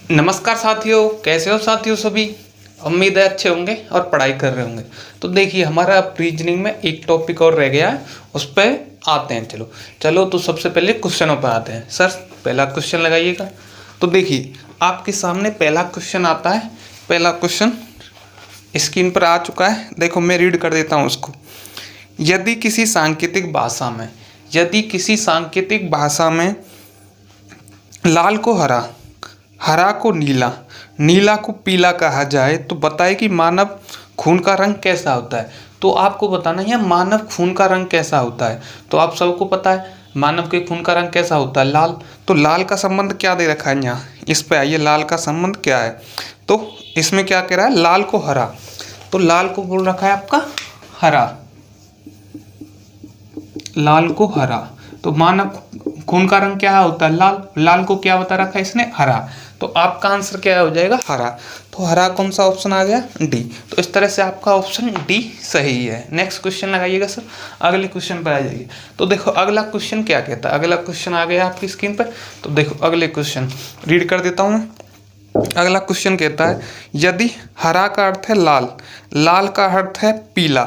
नमस्कार साथियों, कैसे हो साथियों सभी। उम्मीद है अच्छे होंगे और पढ़ाई कर रहे होंगे। तो देखिए हमारा रीजनिंग में एक टॉपिक और रह गया है, उस पर आते हैं। चलो तो सबसे पहले क्वेश्चनों पर आते हैं। सर पहला क्वेश्चन लगाइएगा। तो देखिए आपके सामने पहला क्वेश्चन आता है। पहला क्वेश्चन स्क्रीन पर आ चुका है, देखो मैं रीड कर देता हूँ उसको। यदि किसी सांकेतिक भाषा में लाल को हरा, हरा को नीला, नीला को पीला कहा जाए तो बताए कि मानव खून का रंग कैसा होता है। तो आपको बताना है मानव खून का रंग कैसा होता है। तो आप सबको पता है मानव के खून का रंग कैसा होता है, लाल। तो लाल का संबंध क्या दे रखा है यहाँ, इस पे आइए, लाल का संबंध क्या है। तो इसमें क्या कह रहा है, लाल को हरा, तो लाल को बोल रखा है आपका हरा, लाल को हरा। तो मानव खून का रंग क्या होता है, लाल। लाल को क्या बता रखा है इसने, हरा। तो आपका आंसर क्या हो जाएगा, हरा। तो हरा कौन सा ऑप्शन आ गया, डी। तो इस तरह से आपका ऑप्शन डी सही है। नेक्स्ट क्वेश्चन लगाइएगा सर, अगले क्वेश्चन पर आ जाइए। तो देखो अगला क्वेश्चन क्या कहता है, अगला क्वेश्चन आ गया आपकी स्क्रीन पर। तो देखो अगले क्वेश्चन रीड कर देता हूँ मैं। अगला क्वेश्चन कहता है यदि हरा का अर्थ है लाल, लाल का अर्थ है पीला,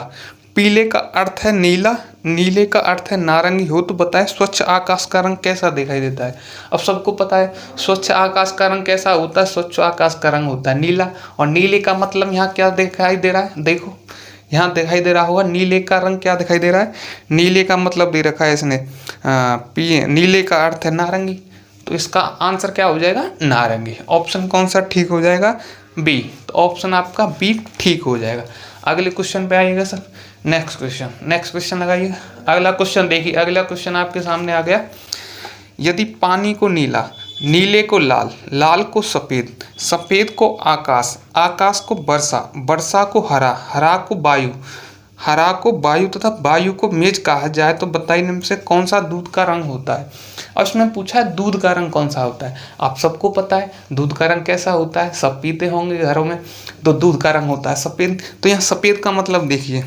पीले का अर्थ है नीला, नीले का अर्थ है नारंगी हो तो बताए स्वच्छ आकाश का रंग कैसा दिखाई देता है। अब सबको पता है स्वच्छ आकाश का रंग कैसा होता है, स्वच्छ आकाश का रंग होता है नीला। और नीले का मतलब यहाँ क्या दिखाई दे रहा है, देखो यहाँ दिखाई दे रहा होगा नीले का रंग क्या दिखाई दे रहा है, नीले का मतलब दे रखा है इसने नीले का अर्थ है नारंगी। तो इसका आंसर क्या हो जाएगा, नारंगी। ऑप्शन कौन सा ठीक हो जाएगा, बी। तो ऑप्शन आपका बी ठीक हो जाएगा। अगले क्वेश्चन पे आइएगा सर। नेक्स्ट क्वेश्चन लगाइएगा। अगला क्वेश्चन देखिए, अगला क्वेश्चन आपके सामने आ गया। यदि पानी को नीला, नीले को लाल, लाल को सफ़ेद, सफ़ेद को आकाश, आकाश को वर्षा, वर्षा को हरा, हरा को वायु, हरा को वायु तथा वायु को मेज कहा जाए तो बताइए इनमें से कौन सा दूध का रंग होता है। और उसमें पूछा है दूध का रंग कौन सा होता है। आप सबको पता है दूध का रंग कैसा होता है, सब पीते होंगे घरों में। तो दूध का रंग होता है सफ़ेद। तो यहाँ सफ़ेद का मतलब देखिए,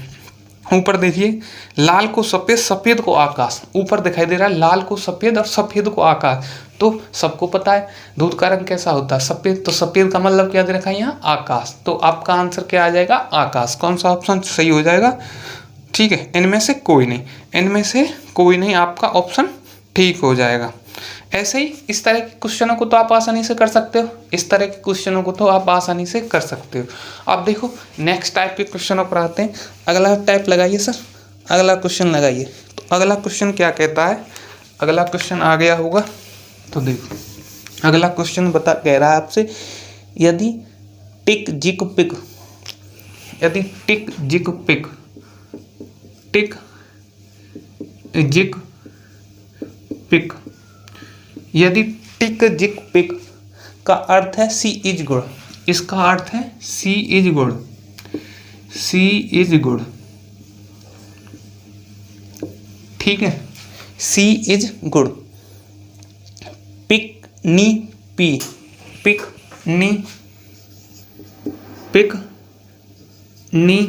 ऊपर देखिए लाल को सफ़ेद, सफ़ेद को आकाश, ऊपर दिखाई दे रहा है लाल को सफ़ेद और सफ़ेद को आकाश। तो सबको पता है दूध का रंग कैसा होता है, सफ़ेद। तो सफ़ेद का मतलब क्या दे रखा है यहाँ, आकाश। तो आपका आंसर क्या आ जाएगा, आकाश। कौन सा ऑप्शन सही हो जाएगा, ठीक है। इनमें से कोई नहीं, इनमें से कोई नहीं, आपका ऑप्शन ठीक हो जाएगा। ऐसे ही इस तरह के क्वेश्चनों को तो आप आसानी से कर सकते हो, इस तरह के क्वेश्चनों को तो आप आसानी से कर सकते हो। आप देखो नेक्स्ट टाइप के क्वेश्चनों पर आते हैं। अगला टाइप लगाइए सर, अगला क्वेश्चन लगाइए। तो अगला क्वेश्चन क्या कहता है, अगला क्वेश्चन आ गया होगा। तो देखो अगला क्वेश्चन कह रहा है आपसे, यदि टिक जिक पिक, यदि टिक जिक पिक, टिक जिक पिक, यदि टिक जिक पिक का अर्थ है सी इज गुड, इसका अर्थ है sea is good, sea is good, ठीक है, सी इज गुड। पिक नी पी, पिक नी, पिक नी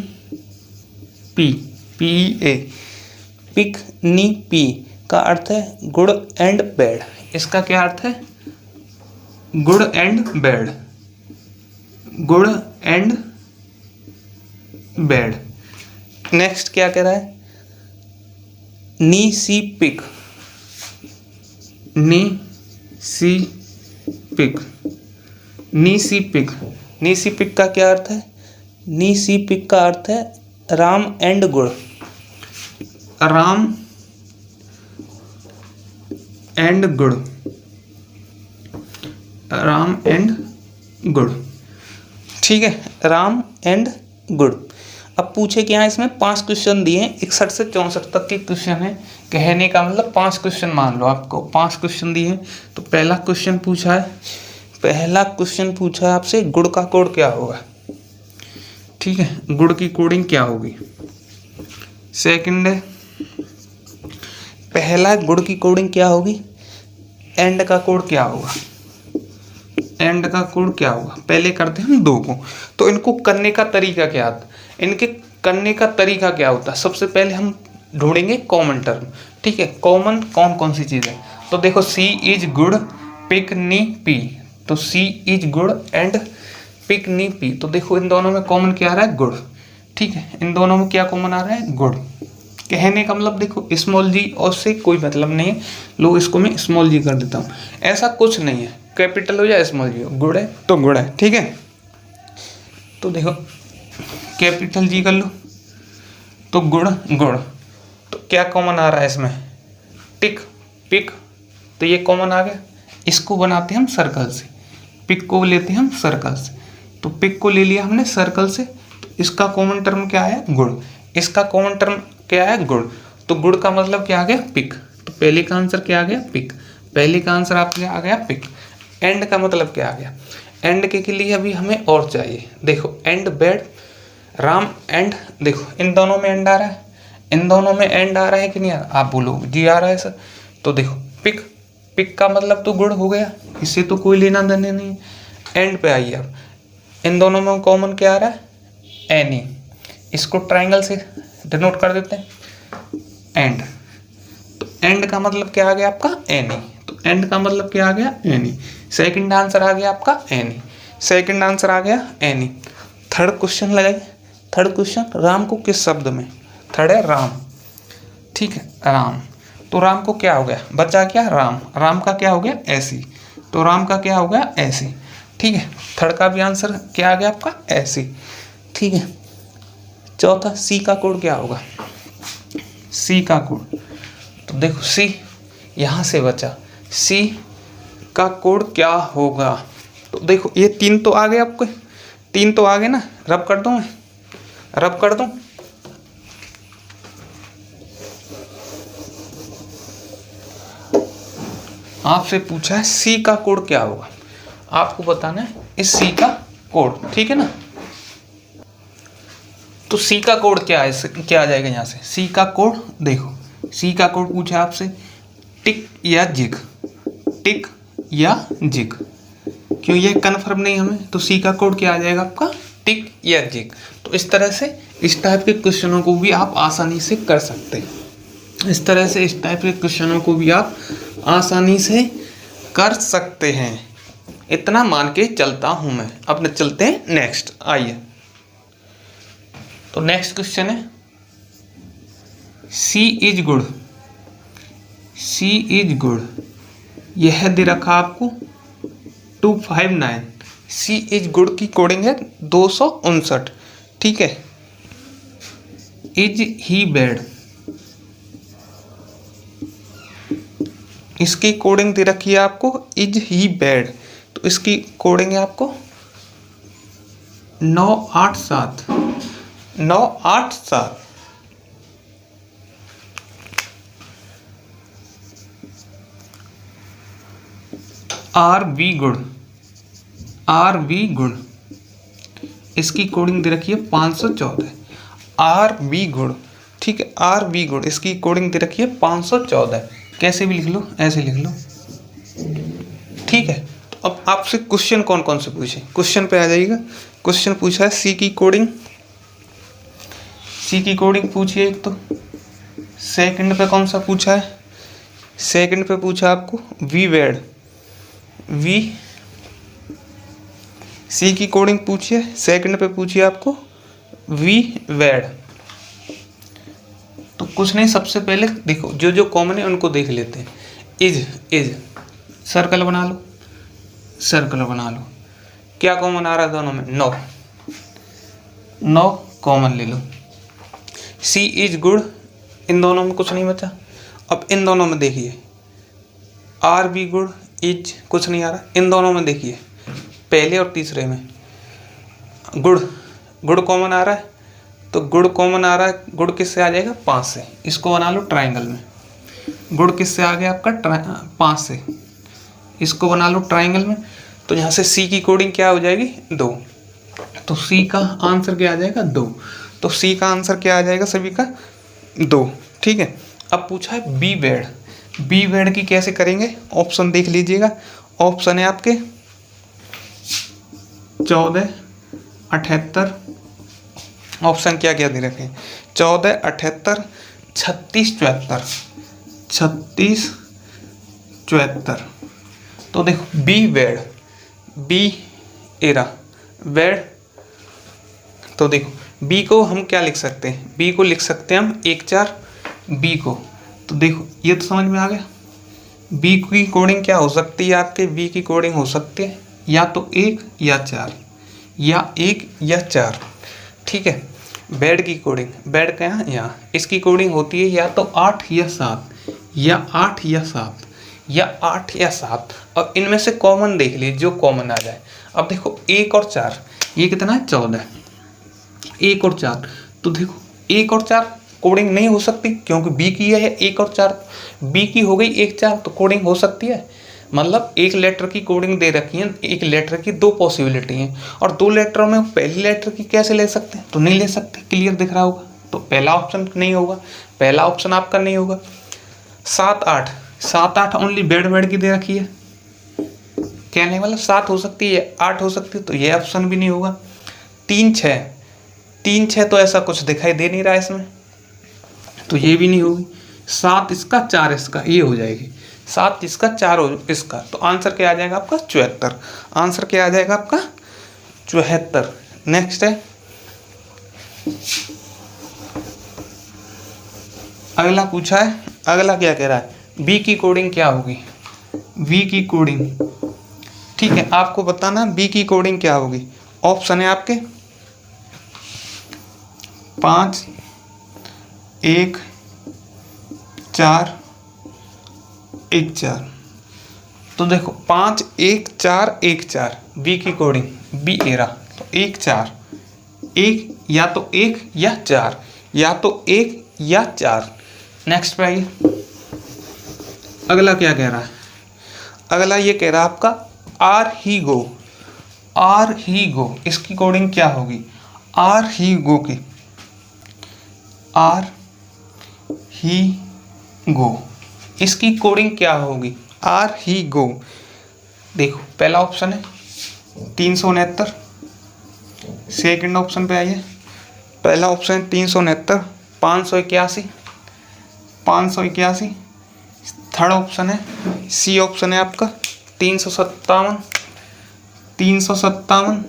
पी, पी ए, पिक नी पी का अर्थ है गुड एंड बैड। इसका क्या अर्थ है, good and bad, good and bad. Next क्या कह रहा है, नी सी पिक, नी सी पिक, नी सी पिक, नी सी पिक का क्या अर्थ है, नी सी पिक का अर्थ है Ram and good, Ram and good, Ram and good, ठीक है, राम एंड गुड। अब पूछे क्या है, इसमें 5 क्वेश्चन दिए हैं, 61 से 64 तक के क्वेश्चन है। कहने का मतलब 5 क्वेश्चन मान लो, आपको 5 क्वेश्चन दिए हैं। तो पहला क्वेश्चन पूछा है, पहला क्वेश्चन पूछा है आपसे गुड़ का कोड क्या होगा, ठीक है, गुड़ की कोडिंग क्या होगी। सेकंड है, पहला गुड़ की कोडिंग क्या होगी, एंड का कोड क्या होगा, एंड का कोड क्या होगा। पहले करते हैं हम 2 को। तो इनको करने का तरीका क्या होता है, इनके करने का तरीका क्या होता है। सबसे पहले हम ढूंढेंगे कॉमन टर्म, ठीक है, कॉमन कौन कौन सी चीज़ है। तो देखो सी इज गुड, पिक नी पी, तो सी इज गुड़ एंड पिक नी पी। तो देखो इन दोनों में कॉमन क्या आ रहा है, गुड़। ठीक है, इन दोनों में क्या कॉमन आ रहा है, गुड़। कहने का मतलब देखो स्मॉल जी और से कोई मतलब नहीं है, लो इसको मैं स्मॉल जी कर देता हूँ। ऐसा कुछ नहीं है, कैपिटल हो या स्मॉल जी हो, गुड़ है तो गुड़ है। ठीक है, तो देखो कैपिटल जी कर लो तो गुड़ गुड़। तो क्या कॉमन आ रहा है इसमें, टिक पिक। तो ये कॉमन आ गया। इसको बनाते हैं हम सर्कल से, पिक को लेते हैं हम सर्कल से। तो पिक को ले लिया हमने सर्कल से, तो इसका कॉमन टर्म क्या है, गुड़। इसका कॉमन टर्म क्या है, गुड़। तो गुड़ का मतलब क्या आ गया, पिक। तो पहले का आंसर क्या आ गया, पिक। पहले का आंसर आपका आ गया पिक। एंड का मतलब क्या आ गया, एंड के लिए अभी हमें और चाहिए। देखो एंड बेड राम एंड, देखो इन दोनों में एंड आ रहा है, इन दोनों में एंड आ रहा है कि नहीं आ रहा, आप बोलो जी आ रहा है सर। तो देखो पिक, पिक का मतलब तो गुड़ हो गया, इससे तो कोई लेना देना नहीं। एंड पे आइए अब, इन दोनों में कॉमन क्या आ रहा है, एनी। इसको ट्राइंगल से डिनोट कर देते हैं, एंड। तो एंड का मतलब क्या आ गया आपका, एनी। तो एंड का मतलब क्या आ गया, एनी। सेकंड आंसर आ गया आपका एनी, सेकंड आंसर आ गया एनी। थर्ड क्वेश्चन लगाइए। थर्ड क्वेश्चन, राम को किस शब्द में, थर्ड है राम। ठीक है, राम। तो राम को क्या हो गया, बचा क्या, राम। राम का क्या हो गया, ऐसी। तो राम का क्या हो गया, ऐसी। ठीक है, थर्ड का भी आंसर क्या आ गया आपका, ऐसी। ठीक है, चौथा सी का कोड क्या होगा, सी का कोड। तो देखो सी यहाँ से बचा, सी का कोड क्या होगा। तो देखो ये तीन तो आ गए आपको, तीन तो आ गए ना। रब कर दूं मैं, रब कर दूं। आपसे पूछा है सी का कोड क्या होगा, आपको बताना है इस सी का कोड। ठीक है ना, तो सी का कोड क्या है, क्या आ जाएगा यहाँ से, सी का कोड। देखो सी का कोड पूछा आपसे, टिक या जिग, टिक या जिग। क्यों ये कन्फर्म नहीं हमें, तो सी का कोड क्या आ जाएगा आपका, टिक या जिग। तो इस तरह से इस टाइप के क्वेश्चनों को भी आप आसानी से कर सकते हैं। इस तरह से इस टाइप के क्वेश्चनों को भी आप आसानी से कर सकते हैं, इतना मान के चलता हूं मैं। अब चलते हैं नेक्स्ट, आइए। तो नेक्स्ट क्वेश्चन है, sea is good, sea is good. यह दे रखा आपको 259। सी इज गुड की कोडिंग है 259। ठीक है, इज ही बैड, इसकी कोडिंग दे रखी है आपको इज ही बैड। तो इसकी कोडिंग है आपको 987, 987। Are we good, are we good, इसकी कोडिंग दे रखी है 514। आर वी गुड, ठीक है, आर वी गुड, इसकी कोडिंग दे रखी है 514। कैसे भी लिख लो, ऐसे लिख लो। ठीक है, तो अब आपसे क्वेश्चन कौन कौन से पूछे, क्वेश्चन पे आ जाइएगा। क्वेश्चन पूछा है सी की कोडिंग, सी की कोडिंग पूछी है एक तो। सेकंड पे कौन सा पूछा है, सेकंड पे पूछा आपको वी वेड, वी। सी की कोडिंग पूछी है, सेकंड पे पूछी है आपको वी वेड। तो कुछ नहीं, सबसे पहले देखो जो जो कॉमन है उनको देख लेते हैं। इज, इज सर्कल बना लो, सर्कल बना लो। क्या कॉमन आ रहा है दोनों में, 9, 9 कॉमन ले लो। सी इज गुड, इन दोनों में कुछ नहीं बचा। अब इन दोनों में देखिए, आर बी गुड, इज कुछ नहीं आ रहा। इन दोनों में देखिए, पहले और तीसरे में गुड, गुड कॉमन आ रहा है। तो गुड कॉमन आ रहा है, गुड किससे आ जाएगा, 5 से। इसको बना लो ट्राइंगल में, गुड किससे आ गया आपका 5 से। इसको बना लो ट्राइंगल में। तो यहाँ से सी की कोडिंग क्या हो जाएगी, 2। तो सी का आंसर क्या आ जाएगा, 2। तो सी का आंसर क्या आ जाएगा सभी का, 2। ठीक है, अब पूछा है बी वेड, बी वेड की कैसे करेंगे, ऑप्शन देख लीजिएगा। ऑप्शन है आपके 14, 78। ऑप्शन क्या क्या दे रखे हैं, 14, 78, 36, 74, 36, 74। तो देखो बी वेड, बी एरा बेड। तो देखो बी को हम क्या लिख सकते हैं, बी को लिख सकते हैं हम 1 4 बी को। तो देखो ये तो समझ में आ गया। बी की कोडिंग क्या हो सकती है आपके, बी की कोडिंग हो सकती है या तो 1 या 4, या 1 या 4, ठीक है। बेड की कोडिंग, बेड का यहाँ, इसकी कोडिंग होती है या तो 8 या 7, या 8 या 7, या 8 या 7। और इनमें से कॉमन देख लीजिए, जो कॉमन आ जाए। अब देखो 1 और 4, ये कितना है 14, 1 और 4। तो देखो 1 और 4 कोडिंग नहीं हो सकती क्योंकि बी की है 1 और 4, बी की हो गई 1 4, तो कोडिंग हो सकती है। मतलब एक लेटर की कोडिंग दे रखी है, एक लेटर की 2 पॉसिबिलिटी हैं, और 2 लेटरों में पहली लेटर की कैसे ले सकते हैं, तो नहीं ले सकते। क्लियर दिख रहा होगा, तो पहला ऑप्शन नहीं होगा, पहला ऑप्शन आपका नहीं होगा। 7 8, 7 8 ओनली बेड बेड की दे रखी है, कहने मतलब 7 हो सकती है 8 हो सकती है, तो ये ऑप्शन भी नहीं होगा। 3 6, 3 6 तो ऐसा कुछ दिखाई दे नहीं रहा है इसमें, तो ये भी नहीं होगी। 7 इसका 4 इसका, ये हो जाएगी 7 इसका 4 हो इसका। तो आंसर क्या आ जाएगा आपका 74। आंसर क्या आ जाएगा आपका 74। नेक्स्ट है, अगला पूछा है, अगला क्या कह रहा है, बी की कोडिंग क्या होगी, बी की कोडिंग, ठीक है आपको बताना बी की कोडिंग क्या होगी। ऑप्शन है आपके 5 1 4 1 4। तो देखो 5 1 4 1 4 बी की कोडिंग, बी एरा। तो 1 4, 1 या तो 1 या 4, या तो 1 या 4। नेक्स्ट पे आइए, अगला क्या कह रहा है, अगला ये कह रहा है आपका आर ही गो, आर ही गो, इसकी कोडिंग क्या होगी, आर ही गो की, आर ही गो, इसकी कोडिंग क्या होगी, आर ही गो। देखो पहला ऑप्शन है 369, सेकंड ऑप्शन पे आइए, पहला ऑप्शन है 369, 581, 581। थर्ड ऑप्शन है सी ऑप्शन है आपका 357, 357।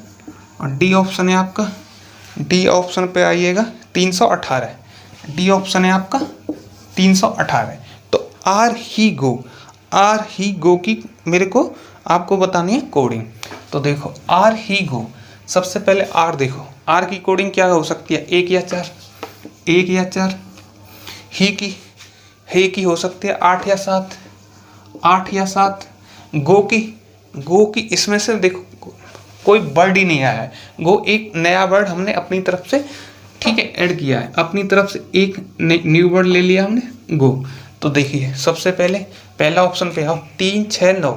और डी ऑप्शन है आपका, डी ऑप्शन पे आइएगा 318, डी ऑप्शन है आपका 318। तो आर ही गो, आर ही गो की मेरे को आपको बतानी है कोडिंग। तो देखो आर ही गो, सबसे पहले आर देखो, आर की कोडिंग क्या हो सकती है, 1 या 4, 1 या 4। ही की हो सकती है 8 या 7, 8 या 7। गो की, गो की इसमें से देखो कोई वर्ड ही नहीं आया है, गो एक नया वर्ड हमने अपनी तरफ से, ठीक है, ऐड किया है अपनी तरफ से, एक न्यू वर्ड ले लिया हमने गो। तो देखिए सबसे पहले पहला ऑप्शन पे आओ, 3 6 9,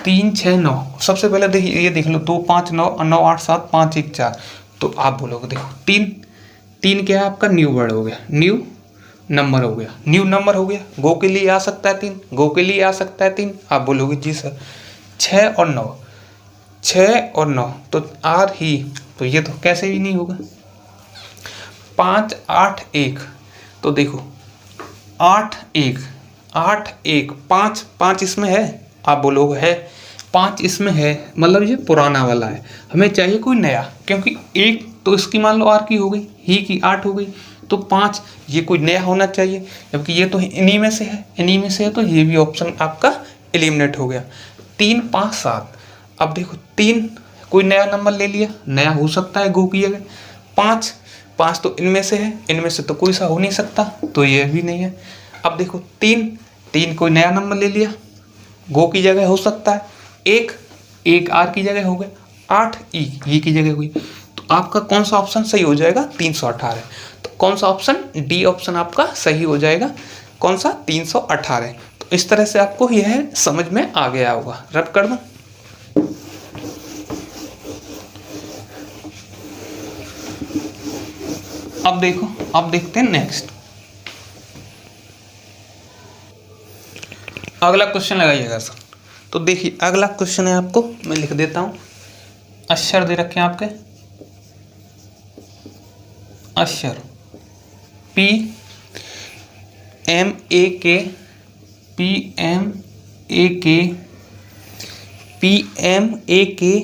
3 6 9। सबसे पहले देखिए ये देख लो, 2 5 9 9 8 7 5 1 4। तो आप बोलोगे देखो 3 3 क्या है आपका न्यू वर्ड हो गया, न्यू नंबर हो गया, न्यू नंबर हो गया। गो के लिए आ सकता है 3, गो के लिए आ सकता है 3। आप बोलोगे जी सर 6 और 9, 6 और 9 तो आर ही, तो ये तो कैसे भी नहीं होगा। 5 8 1, तो देखो 8 1 8 1 5 5 इसमें है, आप बोलोगे है 5 इसमें है, मतलब ये पुराना वाला है, हमें चाहिए कोई नया, क्योंकि 1 तो इसकी मान लो आर की हो गई, ही की 8 हो गई, तो 5 ये कोई नया होना चाहिए, जबकि ये तो इन्हीं में से है, इन्हीं में से है, तो ये भी ऑप्शन आपका एलिमिनेट हो गया। 3 5 7, अब देखो 3 कोई नया नंबर ले लिया, नया हो सकता है गो की जगह। 5 5 तो इनमें से है, इनमें से तो कोई सा हो नहीं सकता, तो ये भी नहीं है। अब देखो 3 3 कोई नया नंबर ले लिया, गो की जगह हो सकता है। 1 1 आर की जगह हो गया, 8 ई की जगह हुई। तो आपका कौन सा ऑप्शन सही हो जाएगा, 318। तो कौन सा ऑप्शन, डी ऑप्शन आपका सही हो जाएगा, कौन सा 318। तो इस तरह से आपको यह समझ में आ गया होगा। रब कर दूं, अब देखो, अब देखते हैं नेक्स्ट, अगला क्वेश्चन लगाइएगा सर। तो देखिए अगला क्वेश्चन है, आपको मैं लिख देता हूं, अक्षर दे रखे हैं आपके, अक्षर P M A K, P M A K PMAKTIJ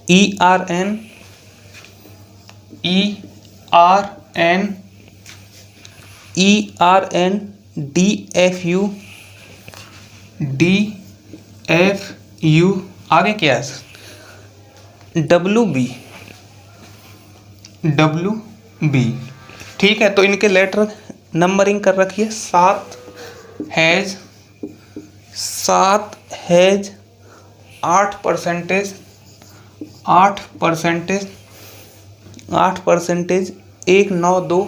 ERN DFU आगे क्या है सर? WB। ठीक है, तो इनके लेटर नंबरिंग कर रखिए। 7 हैज 8%, 192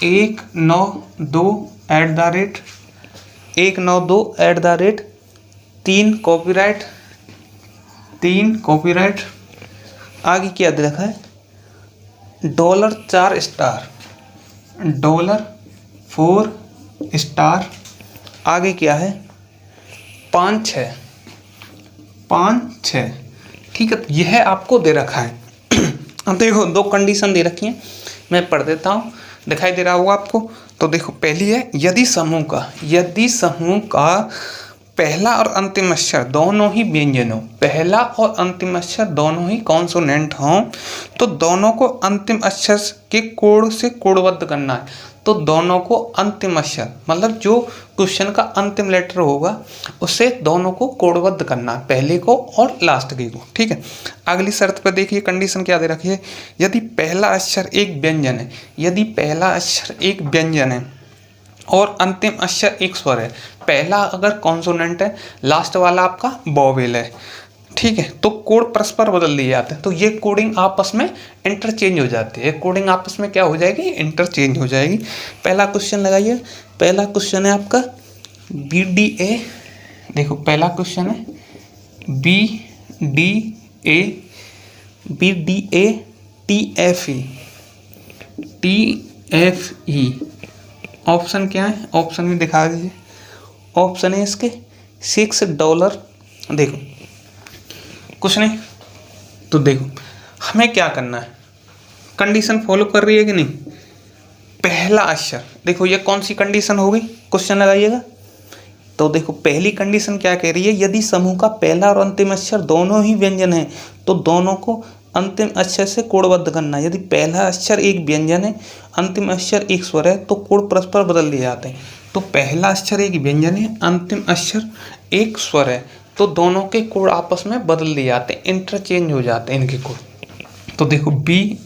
192 3 कॉपीराइट। आगे क्या दे रखा है? $4 $4। आगे क्या है? 5-6। ठीक है, तो यह आपको दे रखा है। अब देखो 2 कंडीशन दे रखी हैं, मैं पढ़ देता हूँ, दिखाई दे रहा होगा आपको। तो देखो पहली है, यदि समूह का पहला और अंतिम अक्षर दोनों ही व्यंजन हो, पहला और अंतिम अक्षर दोनों ही कॉन्सोनेंट हों, तो दोनों को अंतिम अक्षर के कोड से कोडबद्ध करना है। तो दोनों को अंतिम अक्षर मतलब जो क्वेश्चन का अंतिम लेटर होगा उससे दोनों को कोडबद्ध करना है, पहले को और लास्ट के को। ठीक है, अगली शर्त पर देखिए कंडीशन क्या दे रखी है। यदि पहला अक्षर एक व्यंजन है और अंतिम अक्षर एक स्वर है, पहला अगर कॉन्सोनेंट है, लास्ट वाला आपका वोवेल है, ठीक है, तो कोड परस्पर बदल दिए जाते हैं। तो ये कोडिंग आपस में इंटरचेंज हो जाती है। कोडिंग आपस में क्या हो जाएगी? इंटरचेंज हो जाएगी। पहला क्वेश्चन लगाइए। पहला क्वेश्चन है आपका BDA। देखो पहला क्वेश्चन है BDA TFE। ऑप्शन क्या है? ऑप्शन में दिखा दीजिए। ऑप्शन है इसके $6। देखो कुछ नहीं, तो देखो हमें क्या करना है, कंडीशन फॉलो कर रही है कि नहीं? पहला अक्षर, देखो ये कौन सी कंडीशन हो गई, क्वेश्चन लगाइएगा। तो देखो पहली कंडीशन क्या कह रही है, यदि समूह का पहला और अंतिम अक्षर दोनों ही व्यंजन है तो दोनों को अंतिम अक्षर से कोडबद्ध करना है। यदि पहला अक्षर एक व्यंजन है, अंतिम अक्षर एक स्वर है, तो कोड परस्पर बदल दिए जाते हैं। तो पहला अक्षर एक व्यंजन है, अंतिम अक्षर एक स्वर है, तो दोनों के कोड आपस में बदल दिए जाते हैं, इंटरचेंज हो जाते हैं इनके कोड। तो देखो बी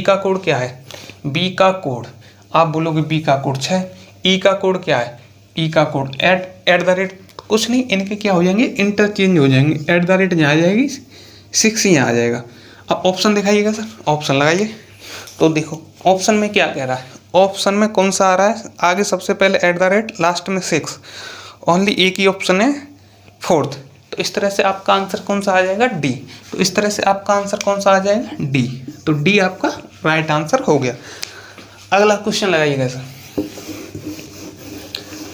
का कोड क्या है? बी का कोड आप बोलोगे बी का कोड 6। ई का कोड क्या है? ई का कोड @ कुछ नहीं, इनके क्या हो जाएंगे? इंटरचेंज हो जाएंगे। @ यहाँ आ जाएगी, 6 यहाँ आ जाएगा। अब ऑप्शन दिखाइएगा सर, ऑप्शन लगाइए। तो देखो ऑप्शन में क्या कह रहा है, ऑप्शन में कौन सा आ रहा है? आगे सबसे पहले @ लास्ट में 6, ओनली एक ही ऑप्शन है 4th। तो इस तरह से आपका आंसर कौन सा आ जाएगा? डी। तो इस तरह से आपका आंसर कौन सा आ जाएगा? डी। तो डी आपका राइट आंसर हो गया। अगला क्वेश्चन लगाइएगा सर,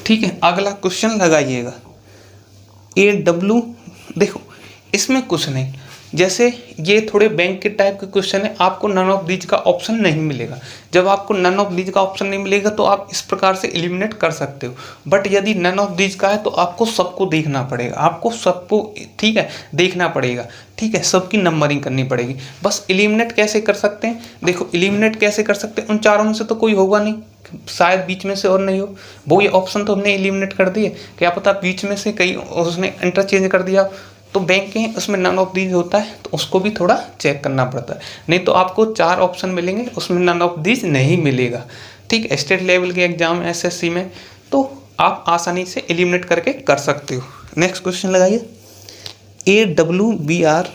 ठीक है, अगला क्वेश्चन लगाइएगा। AW, देखो इसमें कुछ नहीं, जैसे ये थोड़े बैंक के टाइप के क्वेश्चन है, आपको नन ऑफ दीज का ऑप्शन नहीं मिलेगा। जब आपको नन ऑफ दीज का ऑप्शन नहीं मिलेगा तो आप इस प्रकार से एलिमिनेट कर सकते हो। बट यदि नन ऑफ दीज का है तो आपको सबको देखना पड़ेगा, आपको सबको, ठीक है, देखना पड़ेगा, ठीक है, सबकी नंबरिंग करनी पड़ेगी। बस एलिमिनेट कैसे कर सकते हैं? देखो एलिमिनेट कैसे कर सकते हैं, उन चारों में से तो कोई होगा नहीं, शायद बीच में से और नहीं हो, वो ये ऑप्शन तो हमने एलिमिनेट कर दिए, क्या पता बीच में से कहीं उसने इंटरचेंज कर दिया। तो बैंक के उसमें नन ऑफ दीज होता है, तो उसको भी थोड़ा चेक करना पड़ता है, नहीं तो आपको 4 ऑप्शन मिलेंगे, उसमें नन ऑफ दीज नहीं मिलेगा। ठीक है, स्टेट लेवल के एग्जाम SSC में तो आप आसानी से एलिमिनेट करके कर सकते हो। नेक्स्ट क्वेश्चन लगाइए। AWBR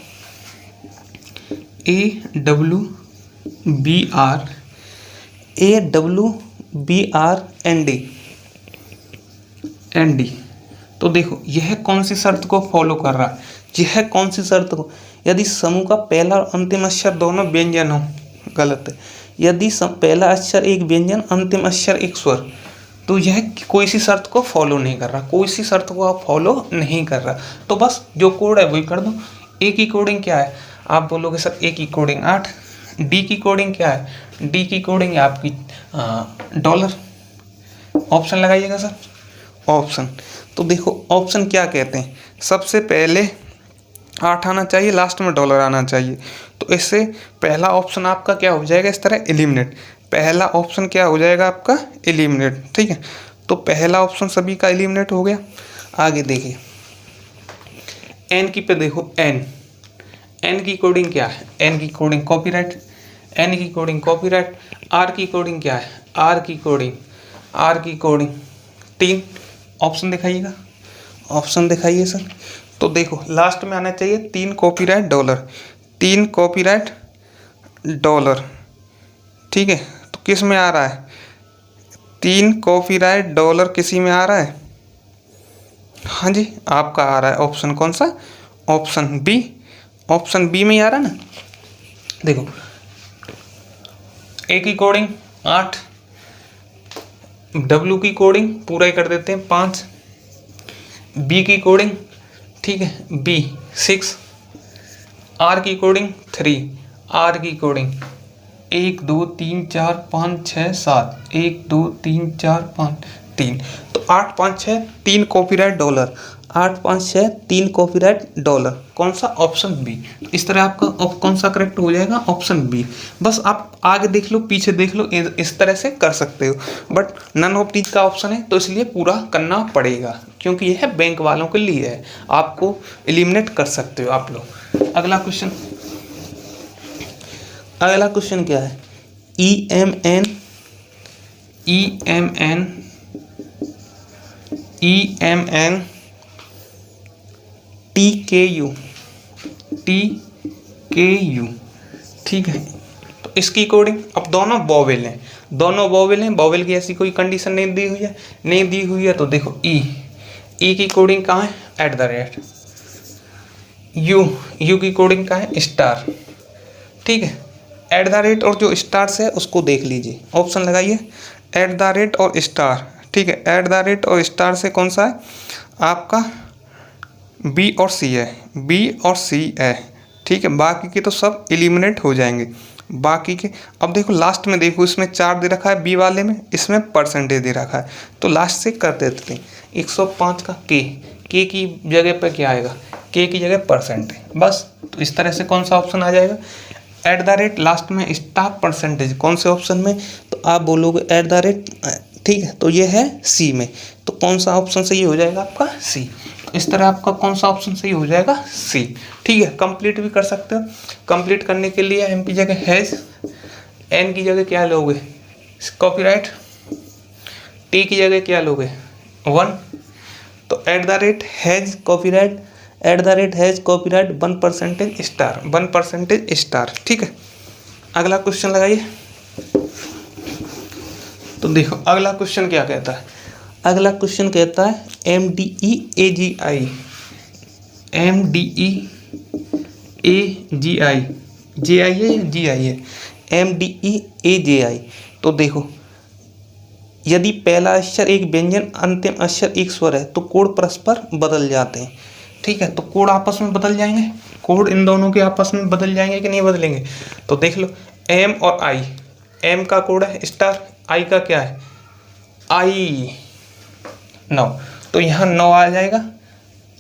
ND। तो देखो यह कौन सी शर्त को फॉलो कर रहा है, यह कौन सी शर्त को, यदि समूह का पहला और अंतिम अक्षर दोनों व्यंजन हो, गलत है, यदि पहला अक्षर एक व्यंजन, अंतिम अक्षर एक स्वर, तो यह कोई सी शर्त को फॉलो नहीं कर रहा, कोई सी शर्त को आप फॉलो नहीं कर रहा। तो बस जो कोड है वही कर दो। ए की कोडिंग क्या है? आप बोलोगे सर ए की कोडिंग 8, डी की कोडिंग क्या है? डी की कोडिंग है आपकी डॉलर। ऑप्शन लगाइएगा सर, ऑप्शन। तो देखो ऑप्शन क्या कहते हैं, सबसे पहले 8 आना चाहिए, लास्ट में डॉलर आना चाहिए। तो इससे पहला ऑप्शन आपका क्या हो जाएगा, इस तरह एलिमिनेट। पहला ऑप्शन क्या हो जाएगा आपका, एलिमिनेट। ठीक है, तो पहला ऑप्शन सभी का एलिमिनेट हो गया। आगे देखिए एन की पे देखो, एन की कोडिंग क्या है? एन की कोडिंग कॉपीराइट, एन की कोडिंग कॉपीराइट। आर की कोडिंग क्या है? आर की कोडिंग 3। ऑप्शन दिखाइएगा, ऑप्शन दिखाइए सर। तो देखो लास्ट में आना चाहिए 3 कॉपीराइट डॉलर, 3 कॉपीराइट डॉलर। ठीक है, तो किस में आ रहा है? 3 कॉपीराइट डॉलर किसी में आ रहा है? हाँ जी, आपका आ रहा है ऑप्शन कौन सा? Option B. ऑप्शन बी में ही आ रहा है ना। देखो ए की कोडिंग 8, डब्ल्यू की कोडिंग पूरा ही कर देते हैं 5, बी की कोडिंग, ठीक है, बी 6, आर की कोडिंग 3, आर की कोडिंग 1 2 3 4 5 6 7, 1 2 3 4 5 3। तो 8 5 6 3 कॉपीराइट डॉलर, 8 5 6 3 कॉपीराइट डॉलर। कौन सा? Option B. इस तरह आपका कौन सा करेक्ट हो जाएगा? Option B. बस आप आगे देख लो, पीछे देख लो, इस तरह से कर सकते हो। बट नन ऑफ दीज का ऑप्शन है तो इसलिए पूरा करना पड़ेगा, क्योंकि यह है बैंक वालों के लिए है। आपको एलिमिनेट कर सकते हो आप लोग। अगला क्वेश्चन, अगला क्वेश्चन क्या है? ई एम एन टी के यू, ठीक है। तो इसकी कोडिंग, अब दोनों वोवेल हैं, वोवेल की ऐसी कोई कंडीशन नहीं दी हुई है। तो देखो ई की कोडिंग कहाँ है? At the rate. यू की कोडिंग कहाँ है? स्टार। ठीक है, एट द रेट और जो स्टार से है उसको देख लीजिए, ऑप्शन लगाइए, एट द रेट और स्टार। ठीक है, एट द रेट और स्टार से कौन सा है आपका? बी और सी है, बी और सी है। ठीक है, बाकी के तो सब एलिमिनेट हो जाएंगे बाकी के। अब देखो लास्ट में देखो, इसमें 4 दे रखा है बी वाले में, इसमें परसेंटेज दे रखा है, तो लास्ट से कर देते हैं 105 का के की जगह पर क्या आएगा? के की जगह परसेंटेज, बस। तो इस तरह से कौन सा ऑप्शन आ जाएगा? एट द रेट, लास्ट में स्टार, परसेंटेज। कौन से ऑप्शन में? तो आप बोलोगे एट द रेट। ठीक है, तो ये है सी में। तो कौन सा ऑप्शन सही हो जाएगा आपका? सी। इस तरह आपका कौन सा ऑप्शन सही हो जाएगा? सी। ठीक है, कंप्लीट भी कर सकते हो। कंप्लीट करने के लिए एम की जगह हैज, एन की जगह क्या लोगे? कॉपीराइट। टी की जगह क्या लोगे? 1। तो at the rate has copyright, at the rate has copyright 1% star, 1% star. ठीक है, अगला क्वेश्चन लगाइए। तो देखो अगला क्वेश्चन क्या कहता है? अगला क्वेश्चन कहता है MDEAGI, JI है या GI है? MDEAGI। तो देखो यदि पहला अक्षर एक व्यंजन, अंतिम अक्षर एक स्वर है तो कोड परस्पर बदल जाते हैं। ठीक है, तो कोड आपस में बदल जाएंगे, कोड इन दोनों के आपस में बदल जाएंगे कि नहीं बदलेंगे? तो देख लो एम और आई, एम का कोड है स्टार, आई का क्या है? आई 9। तो यहाँ 9 आ जाएगा,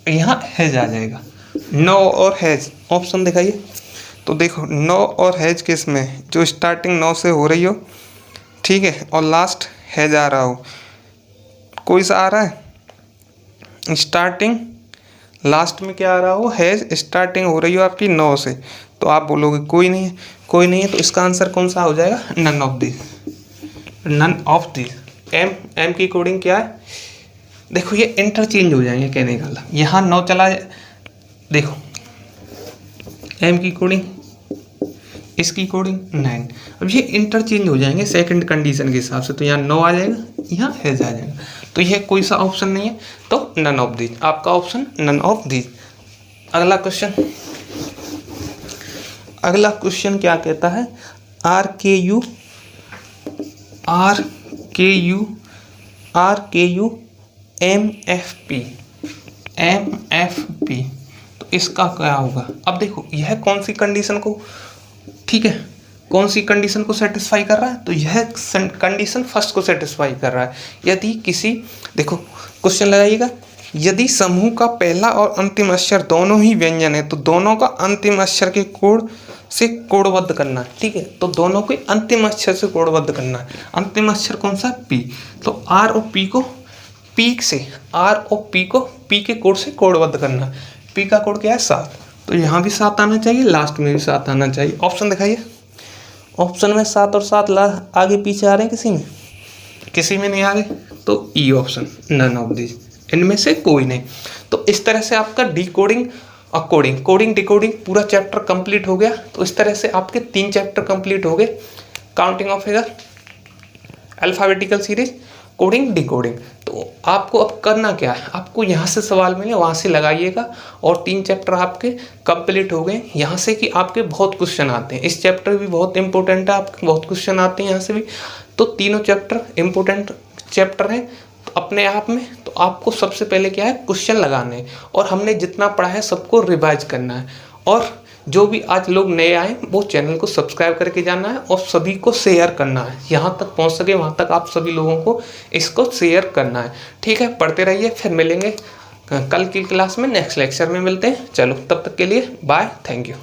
यहाँ हैज आ जाएगा। 9 और हैज, ऑप्शन दिखाइए। तो देखो 9 और हैज किस में? जो स्टार्टिंग 9 से हो रही हो, ठीक है, और लास्ट हैज आ रहा हो, कोई सा आ रहा है? स्टार्टिंग लास्ट में क्या आ रहा हो? हैज। स्टार्टिंग हो रही हो आपकी 9 से, तो आप बोलोगे कोई नहीं है, कोई नहीं है। तो इसका आंसर कौन सा हो जाएगा? None of this, none of this. M की कोडिंग क्या है? देखो ये इंटरचेंज हो जाएंगे, कहने का मतलब यहाँ 9 चला जाए। देखो एम की कोडिंग, इसकी कोडिंग 9। अब ये इंटरचेंज हो जाएंगे सेकंड कंडीशन के हिसाब से, तो यहाँ 9 आ जाएगा, यहाँ हैज आ जाएगा। तो यह कोई सा ऑप्शन नहीं है, तो नन ऑफ दीज। आपका ऑप्शन नन ऑफ दीज। अगला क्वेश्चन, अगला क्वेश्चन क्या कहता है? RKU MFP। तो इसका क्या होगा? अब देखो यह कौन सी कंडीशन को, ठीक है, कौन सी कंडीशन को सेटिस्फाई कर रहा है, तो यह कंडीशन फर्स्ट को सेटिस्फाई कर रहा है। यदि किसी, देखो क्वेश्चन लगाइएगा, यदि समूह का पहला और अंतिम अक्षर दोनों ही व्यंजन है तो दोनों का अंतिम अक्षर के कोड से कोडबद्ध करना है। ठीक है, तो दोनों के अंतिम अक्षर से कोडबद्ध करना है। अंतिम अक्षर कौन सा, पी, तो आर और पी को पी से, आर और पी को पी के कोड से कोडबद्ध करना है। पी का कोड क्या है, 7, तो यहाँ भी 7 आना चाहिए, लास्ट में भी 7 आना चाहिए। ऑप्शन दिखाइए, ऑप्शन में 7 और 7 आगे पीछे आ रहे हैं, किसी में नहीं आ रहे, तो E option, none of this, इनमें से कोई नहीं। तो इस तरह से आपका डिकोडिंग और कोडिंग डिकोडिंग पूरा चैप्टर कंप्लीट हो गया। तो इस तरह से आपके 3 चैप्टर कंप्लीट हो गए, counting of figure, alphabetical series, coding decoding. तो आपको अब करना क्या है, आपको यहाँ से सवाल मिले वहाँ से लगाइएगा और 3 चैप्टर आपके कंप्लीट हो गए। यहाँ से कि आपके बहुत क्वेश्चन आते हैं, इस चैप्टर भी बहुत इंपॉर्टेंट है, आपके बहुत क्वेश्चन आते हैं यहाँ से भी। तो तीनों चैप्टर इंपॉर्टेंट चैप्टर हैं अपने आप में। तो आपको सबसे पहले क्या है, क्वेश्चन लगाने, और हमने जितना पढ़ा है सबको रिवाइज करना है। और जो भी आज लोग नए आए वो चैनल को सब्सक्राइब करके जाना है और सभी को शेयर करना है, यहाँ तक पहुँच सके वहाँ तक आप सभी लोगों को इसको शेयर करना है। ठीक है, पढ़ते रहिए, फिर मिलेंगे कल की क्लास में, नेक्स्ट लेक्चर में मिलते हैं। चलो तब तक के लिए बाय, थैंक यू।